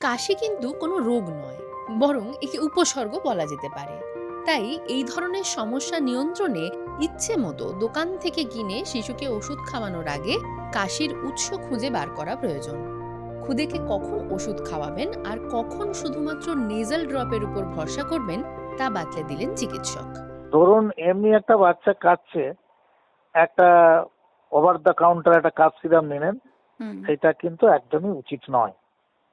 কাশি কিন্তু কোনো রোগ নয়, বরং একে উপসর্গ বলা যেতে পারে। তাই এই ধরনের সমস্যা নিয়ন্ত্রণে ইচ্ছে মতো দোকান থেকে কিনে শিশুকে ওষুধ খাওয়ানোর আগে কাশির উৎস খুঁজে বার করা প্রয়োজন। খুদেকে কখন ওষুধ খাওয়াবেন আর কখন শুধুমাত্র নেজাল ড্রপের উপর ভরসা করবেন তা বাতলে দিলেন চিকিৎসক। ধরুন এমনি একটা বাচ্চা কাঁদছে, একটা ওভার দ্য কাউন্টার একটা কাফ সিরাপ নিলেন, সেটা কিন্তু একদমই উচিত নয়।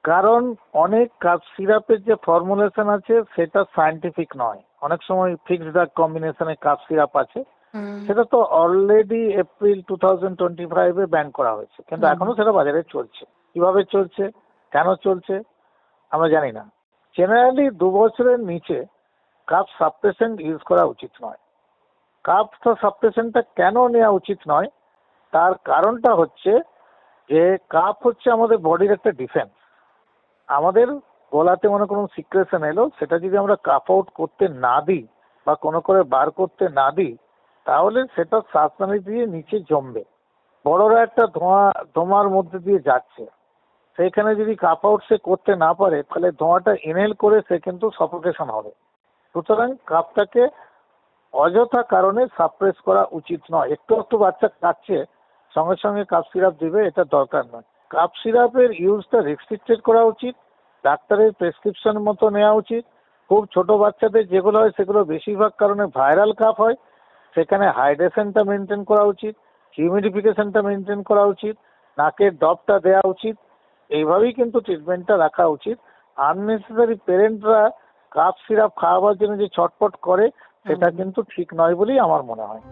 কারণ অনেক কাফ সিরাপের যে ফর্মুলেশন আছে সেটা সায়েন্টিফিক নয়। অনেক সময় ফিক্সড ড্রাগ কম্বিনেশনে কাফ সিরাপ আছে, সেটা তো অলরেডি এপ্রিল 2025 ব্যান করা হয়েছে, কিন্তু এখনো সেটা বাজারে চলছে। কিভাবে চলছে, কেন চলছে আমরা জানি না। জেনারেলি 2 বছরের নিচে কাফ সাপ্রেসেন্ট ইউজ করা উচিত নয়। কাফ সাপ্রেসেন্টটা কেন নেওয়া উচিত নয়, তার কারণটা হচ্ছে যে কাফ হচ্ছে আমাদের বডির একটা ডিফেন্স। আমাদের গলাতে মনে কোনো সিক্রেশন এলো, সেটা যদি আমরা কাফ আউট করতে না দিই বা কোনো করে বার করতে না দিই, তাহলে সেটা শ্বাসনালী দিয়ে নিচে জমবে। বড়রা একটা ধোঁয়ার মধ্যে দিয়ে যাচ্ছে, সেইখানে যদি কাফ আউট সে করতে না পারে, তাহলে ধোঁয়াটা ইনহেল করে সে কিন্তু সাফোকেশন হবে। সুতরাং কাফটাকে অযথা কারণে সাপ্রেস করা উচিত নয়। একটু একটু বাচ্চা কাচ্ছে, সঙ্গে সঙ্গে কাফ সিরাপ দিবে, এটা দরকার নয়। কাফ সিরাপের ইউজটা রেস্ট্রিক্টেড করা উচিত, ডাক্তারের প্রেসক্রিপশন মতো নেওয়া উচিত। খুব ছোট বাচ্চাদের যেগুলো হয় সেগুলো বেশিরভাগ কারণে ভাইরাল কাফ হয়, সেখানে হাইড্রেশনটা মেনটেন করা উচিত, হিউমিডিফিকেশনটা মেনটেন করা উচিত, নাকের ড্রপটা দেওয়া উচিত। এইভাবেই কিন্তু ট্রিটমেন্টটা রাখা উচিত। আননেসেসারি পেরেন্টরা কাফ সিরাপ খাওয়াবার জন্য যে ছটপট করে, সেটা কিন্তু ঠিক নয় বলেই আমার মনে হয়।